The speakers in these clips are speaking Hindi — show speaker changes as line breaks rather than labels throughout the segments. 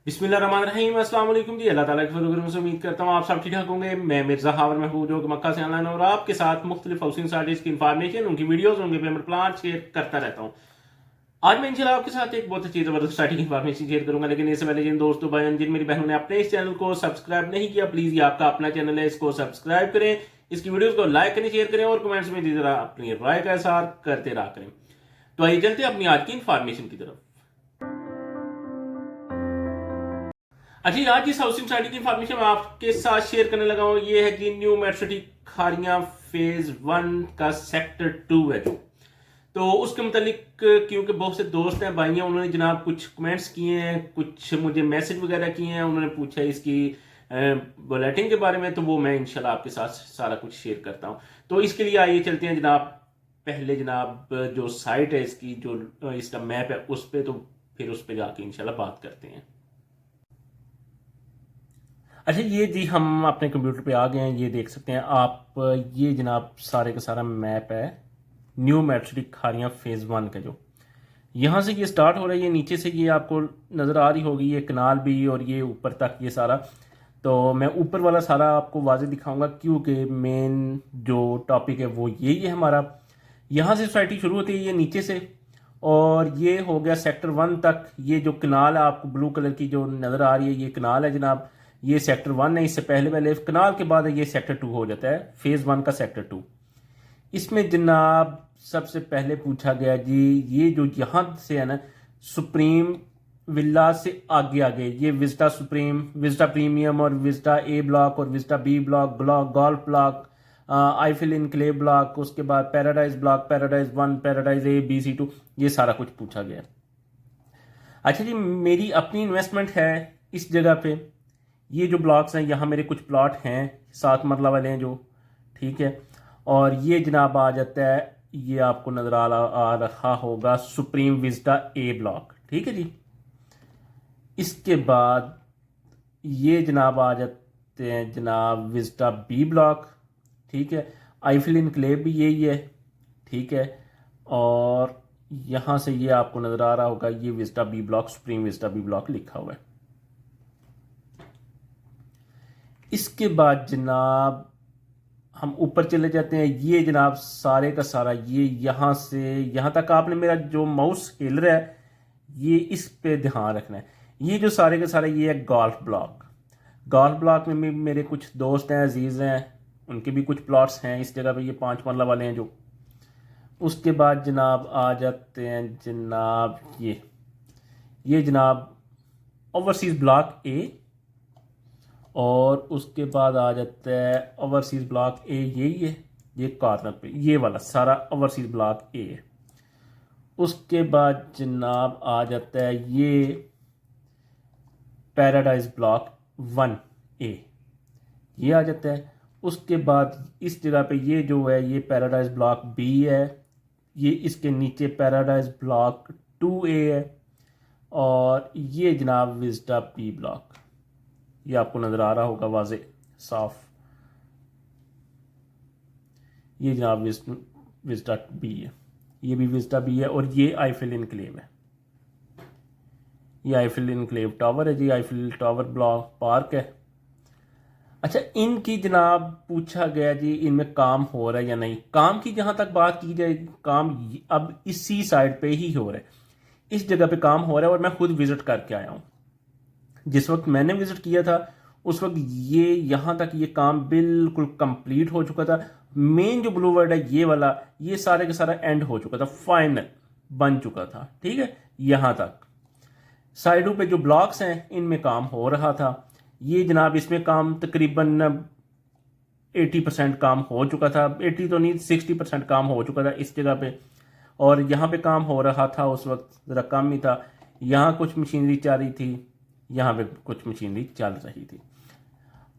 बिस्मिल्लाहिर्रहमानिर्रहीम अस्सलाम वालेकुम जी। अल्लाह ताला के फजल से उम्मीद करता हूँ आप सब ठीक ठाक होंगे। मैं मिर्ज़ा हावर महबूब जो मक्का से ऑनलाइन और आपके साथ मुख्तलिफ हाउसिंग साइट्स की इन्फॉर्मेशन, उनकी वीडियोस, उनके पेमेंट प्लान शेयर करता रहता हूँ। आज मैं इंशाल्लाह आपके साथ एक बहुत अच्छी ज़बरदस्त स्टार्टिंग इन्फॉर्मेशन शेयर करूंगा, लेकिन इससे पहले जिन दोस्तों भाई जिन मेरी बहनों ने अपने इस चैनल को सब्सक्राइब नहीं किया, प्लीज़ ये आपका अपना चैनल है, इसको सब्सक्राइब करें, इसकी वीडियोज़ को लाइक करें, शेयर करें और कमेंट्स में जरा अपनी राय का इज़हार करते रहा करें। तो आइए चलते अपनी आज की इन्फॉर्मेशन की तरफ। अच्छा, आज इस हाउसिंग सोसाइटी की इन्फॉर्मेशन मैं आपके साथ शेयर करने लगा हूँ। ये है जी new metro city Khariyan phase 1 का सेक्टर 2 है जो, तो उसके मुतालिक क्योंकि बहुत से दोस्त हैं, भाई हैं, उन्होंने जनाब कुछ कमेंट्स किए हैं, कुछ मुझे मैसेज वगैरह किए हैं, उन्होंने पूछा है इसकी बुलेटिन के बारे में, तो वो मैं इंशाल्लाह आपके साथ सारा कुछ शेयर करता हूँ। तो इसके लिए आइए चलते हैं जनाब, पहले जनाब जो साइट है इसकी, जो इसका मैप है उस पर, तो फिर उस पर जाके इंशाल्लाह बात करते हैं। अच्छा, ये जी हम अपने कंप्यूटर पे आ गए हैं, ये देख सकते हैं आप, ये जनाब सारे का सारा मैप है न्यू मेट्रो खारियां फेज़ 1 का। जो यहाँ से ये स्टार्ट हो रहा है, ये नीचे से ये आपको नज़र आ रही होगी, ये कनाल भी और ये ऊपर तक ये सारा। तो मैं ऊपर वाला सारा आपको वाज़े दिखाऊंगा क्योंकि मेन जो टॉपिक है वो यही है हमारा। यहाँ से सोसाइटी शुरू होती है ये नीचे से, और ये हो गया सेक्टर 1 तक। ये जो कनाल है आपको ब्लू कलर की जो नज़र आ रही है, ये कनाल है जनाब, ये सेक्टर 1 है। इससे पहले पहले कनाल के बाद ये सेक्टर 2 हो जाता है, फेज़ 1 का सेक्टर 2। इसमें जनाब सबसे पहले पूछा गया जी, ये जो यहाँ से है ना, सुप्रीम विला से आगे आगे ये विस्टा सुप्रीम, विस्टा प्रीमियम और विस्टा ए ब्लॉक और vista B block, golf block, आईफिल इनक्लेव ब्लॉक, उसके बाद paradise block, paradise 1, paradise A B C 2, ये सारा कुछ पूछा गया। अच्छा जी, मेरी अपनी इन्वेस्टमेंट है इस जगह पे। ये जो ब्लॉक्स हैं, यहाँ मेरे कुछ प्लॉट हैं 7 मरला वाले हैं जो, ठीक है। और ये जनाब आ जाता है, ये आपको नज़र आ रहा होगा सुप्रीम विस्टा ए ब्लॉक, ठीक है जी। इसके बाद ये जनाब आ जाते हैं जनाब विस्टा बी ब्लॉक, ठीक है। आईफिल इनक्लेव भी यही है, ठीक है। और यहाँ से ये आपको नज़र आ रहा होगा, ये vista B block, supreme vista B block लिखा हुआ है। इसके बाद जनाब हम ऊपर चले जाते हैं। ये जनाब सारे का सारा, ये यहाँ से यहाँ तक आपने मेरा जो माउस हिल रहा है, ये इस पे ध्यान रखना है। ये जो सारे का सारा ये है गोल्फ ब्लॉक। गोल्फ ब्लॉक में भी मेरे कुछ दोस्त हैं, अजीज़ हैं, उनके भी कुछ प्लॉट्स हैं इस जगह पे, ये 5 मरला वाले हैं जो। उसके बाद जनाब आ जाते हैं जनाब ये जनाब ओवरसीज़ ब्लॉक ए, और उसके बाद आ जाता है ओवरसीज़ ब्लॉक ए, यही है, ये कॉर्नर पे ये वाला सारा ओवरसीज़ ब्लॉक ए है। उसके बाद जनाब आ जाता है ये पैराडाइज ब्लॉक 1 ए, ये आ जाता है। उसके बाद इस जगह पे ये जो है, ये पैराडाइज ब्लॉक बी है, ये इसके नीचे पैराडाइज ब्लॉक 2 ए है, और ये जनाब विस्टा बी ब्लॉक, ये आपको नज़र आ रहा होगा वाजे साफ, ये जनाब विस्टा बी है, ये भी विस्टा बी है। और ये आईफिल इनक्लेव है, ये आईफिल इनक्लेव टावर है जी, आईफिल टावर ब्लॉक पार्क है। अच्छा, इनकी जनाब पूछा गया जी, इनमें काम हो रहा है या नहीं। काम की जहाँ तक बात की जाए, काम अब इसी साइड पे ही हो रहा है, इस जगह पे काम हो रहा है, और मैं खुद विज़िट करके आया हूँ। जिस वक्त मैंने विज़िट किया था उस वक्त ये यहाँ तक ये काम बिल्कुल कंप्लीट हो चुका था। मेन जो ब्लू वर्ड है ये वाला, ये सारे का सारा एंड हो चुका था, फाइनल बन चुका था, ठीक है। यहाँ तक साइडों पे जो ब्लॉक्स हैं इनमें काम हो रहा था। ये जनाब इसमें काम तकरीबन 80% काम हो चुका था, 80 तो नहीं, 60% काम हो चुका था इस जगह पे। और यहाँ पे काम हो रहा था उस वक्त ज़रा कम ही था। यहाँ कुछ मशीनरी चल रही थी, यहाँ पे कुछ मशीनरी चल रही थी।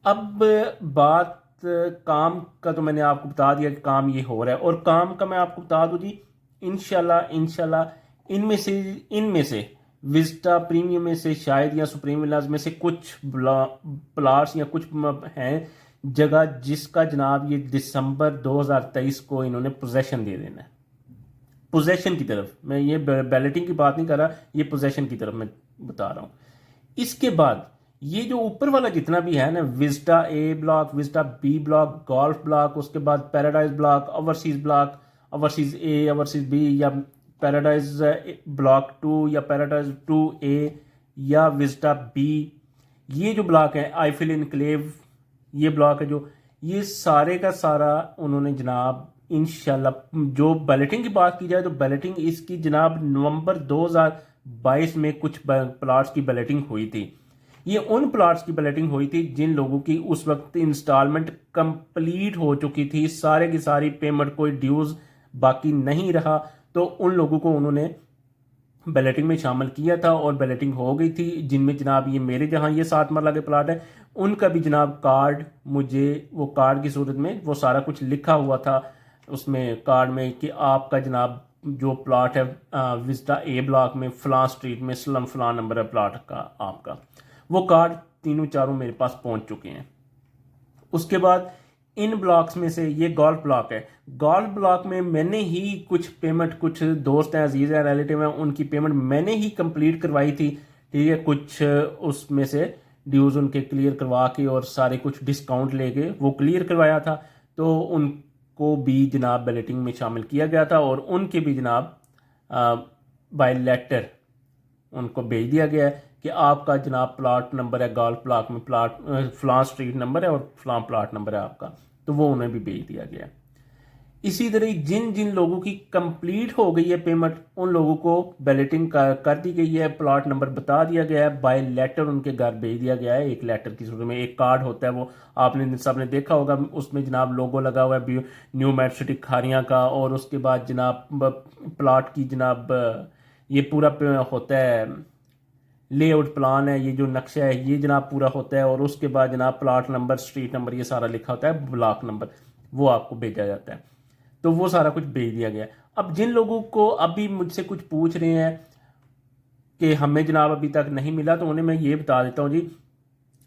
अब बात काम का तो मैंने आपको बता दिया कि काम ये हो रहा है, और काम का मैं आपको बता दूँ जी, इंशाल्लाह इनमें से विस्टा प्रीमियम में से शायद, या सुप्रीम विलाज में से कुछ प्लाट्स या कुछ हैं जगह जिसका जनाब ये दिसंबर 2023 को इन्होंने पोजेशन दे देना है। पोजेशन की तरफ, मैं ये बैलेटिंग की बात नहीं कर रहा, ये पोजेशन की तरफ मैं बता रहा हूँ। इसके बाद ये जो ऊपर वाला जितना भी है ना, Vista A block, Vista B block, golf block, उसके बाद paradise block, overseas block, overseas A, overseas B, या पैराडाइज ब्लॉक 2 या पैराडाइज 2A या विस्टा बी, ये जो ब्लॉक है आईफिल इनक्लेव, ये ब्लॉक है जो, ये सारे का सारा उन्होंने जनाब इंशाल्लाह, जो बैलेटिंग की बात की जाए तो बैलेटिंग इसकी जनाब नवंबर 2022 में कुछ प्लाट्स की बैलेटिंग हुई थी। ये उन प्लाट्स की बैलेटिंग हुई थी जिन लोगों की उस वक्त इंस्टॉलमेंट कंप्लीट हो चुकी थी, सारे की सारी पेमेंट, कोई ड्यूज बाकी नहीं रहा, तो उन लोगों को उन्होंने बैलेटिंग में शामिल किया था और बैलेटिंग हो गई थी। जिनमें जनाब ये मेरे जहां ये 7 मरला के प्लाट है, उनका भी जनाब कार्ड, मुझे वो कार्ड की सूरत में वो सारा कुछ लिखा हुआ था उसमें कार्ड में कि आपका जनाब जो प्लाट है विस्टा ए ब्लॉक में फलां स्ट्रीट में स्लम फलां नंबर है प्लाट का, आपका वो कार्ड तीनों चारों मेरे पास पहुंच चुके हैं। उसके बाद इन ब्लॉक्स में से ये गोल्फ ब्लॉक है, गोल्फ ब्लॉक में मैंने ही कुछ पेमेंट, कुछ दोस्त हैं, अजीज हैं, रिलेटिव हैं, उनकी पेमेंट मैंने ही कंप्लीट करवाई थी, ठीक है। कुछ उसमें से ड्यूज उनके क्लियर करवा के और सारे कुछ डिस्काउंट लेके वो क्लियर करवाया था, तो उनको भी जनाब बैलेटिंग में शामिल किया गया था और उनके भी जनाब बाय लेटर उनको भेज दिया गया है कि आपका जनाब प्लाट नंबर है गोल्फ ब्लॉक में, प्लाट फलां स्ट्रीट नंबर है और फलां प्लाट नंबर है आपका, तो वो उन्हें भी भेज दिया गया। इसी तरह जिन जिन लोगों की कंप्लीट हो गई है पेमेंट, उन लोगों को बैलेटिंग कर दी गई है, प्लाट नंबर बता दिया गया है, बाय लेटर उनके घर भेज दिया गया है। एक लेटर की सूरत में एक कार्ड होता है, वो आपने सबने देखा होगा, उसमें जनाब लोगो लगा हुआ है न्यू मेट सिटी खारियां का, और उसके बाद जनाब प्लाट की जनाब ये पूरा होता है लेआउट प्लान है, ये जो नक्शा है ये जनाब पूरा होता है, और उसके बाद जनाब प्लाट नंबर, स्ट्रीट नंबर, ये सारा लिखा होता है, ब्लॉक नंबर, वो आपको भेजा जाता है। तो वो सारा कुछ भेज दिया गया। अब जिन लोगों को अभी मुझसे कुछ पूछ रहे हैं कि हमें जनाब अभी तक नहीं मिला, तो उन्हें मैं ये बता देता हूँ जी,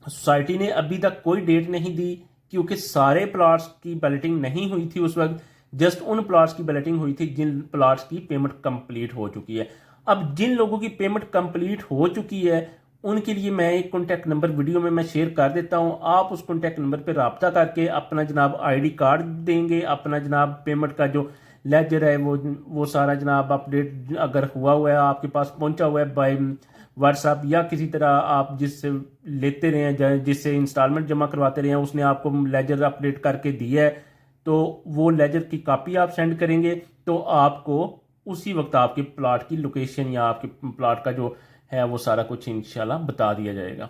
सोसाइटी ने अभी तक कोई डेट नहीं दी, क्योंकि सारे प्लाट्स की बैलेटिंग नहीं हुई थी उस वक्त, जस्ट उन प्लाट्स की बैलेटिंग हुई थी जिन प्लाट्स की पेमेंट कंप्लीट हो चुकी है। अब जिन लोगों की पेमेंट कंप्लीट हो चुकी है उनके लिए मैं एक कॉन्टैक्ट नंबर वीडियो में मैं शेयर कर देता हूं, आप उस कॉन्टैक्ट नंबर पर रब्ता करके अपना जनाब आईडी कार्ड देंगे, अपना जनाब पेमेंट का जो लेजर है वो सारा जनाब अपडेट अगर हुआ है, आपके पास पहुंचा हुआ है बाय व्हाट्सएप या किसी तरह आप जिससे लेते रहे हैं, जिससे इंस्टॉलमेंट जमा करवाते रहे हैं, उसने आपको लेजर अपडेट करके दिया है, तो वो लेजर की कॉपी आप सेंड करेंगे, तो आपको उसी वक्त आपके प्लाट की लोकेशन या आपके प्लाट का जो है वो सारा कुछ इंशाल्लाह बता दिया जाएगा।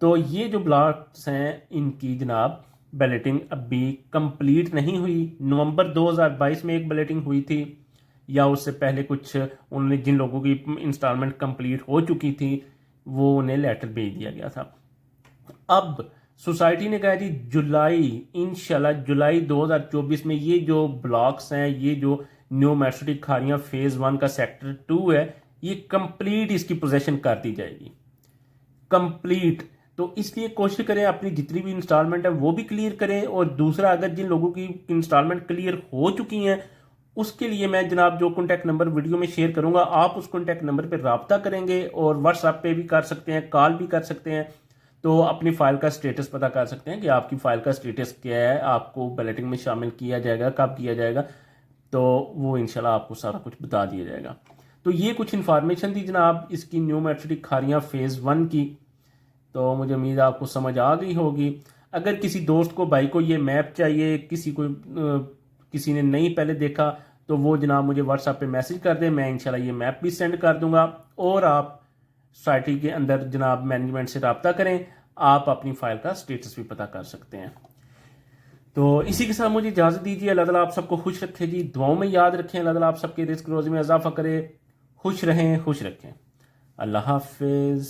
तो ये जो प्लाट्स हैं इनकी जनाब बैलेटिंग अभी कंप्लीट नहीं हुई। नवंबर 2022 में एक बैलेटिंग हुई थी, या उससे पहले कुछ उन्होंने जिन लोगों की इंस्टॉलमेंट कंप्लीट हो चुकी थी वो उन्हें लेटर भेज दिया गया था। अब सोसाइटी ने कहा जी जुलाई, इंशाल्लाह जुलाई 2024 में ये जो ब्लॉक्स हैं, ये जो न्यू मेट्रो खारियां फेज 1 का सेक्टर 2 है, ये कंप्लीट इसकी पोजेशन कर दी जाएगी कंप्लीट। तो इसलिए कोशिश करें अपनी जितनी भी इंस्टॉलमेंट है वो भी क्लियर करें, और दूसरा अगर जिन लोगों की इंस्टॉलमेंट क्लियर हो चुकी हैं उसके लिए मैं जनाब जो कॉन्टैक्ट नंबर वीडियो में शेयर करूंगा, आप उस कॉन्टैक्ट नंबर पर रब्ता करेंगे, और व्हाट्सएप पे भी कर सकते हैं, कॉल भी कर सकते हैं, तो अपनी फाइल का स्टेटस पता कर सकते हैं कि आपकी फाइल का स्टेटस क्या है, आपको बैलेटिंग में शामिल किया जाएगा, कब किया जाएगा, तो वो इंशाल्लाह आपको सारा कुछ बता दिया जाएगा। तो ये कुछ इन्फॉर्मेशन थी जनाब इसकी न्यू मेट्रो खारियां फेज़ 1 की, तो मुझे उम्मीद है आपको समझ आ गई होगी। अगर किसी दोस्त को, भाई को ये मैप चाहिए, किसी ने नहीं पहले देखा, तो वो जनाब मुझे व्हाट्सएप पे मैसेज कर दे, मैं इंशाल्लाह ये मैप भी सेंड कर दूंगा, और आप सोसाइटी के अंदर जनाब मैनेजमेंट से रब्ता करें, आप अपनी फाइल का स्टेटस भी पता कर सकते हैं। तो इसी के साथ मुझे इजाज़त दीजिए। अल्लाह ताला आप सबको खुश रखे जी, दुआओं में याद रखें, अल्लाह ताला आप सबके रिस्क रोज़ी में इजाफा करे, खुश रहें, खुश रखें। अल्लाह हाफिज़।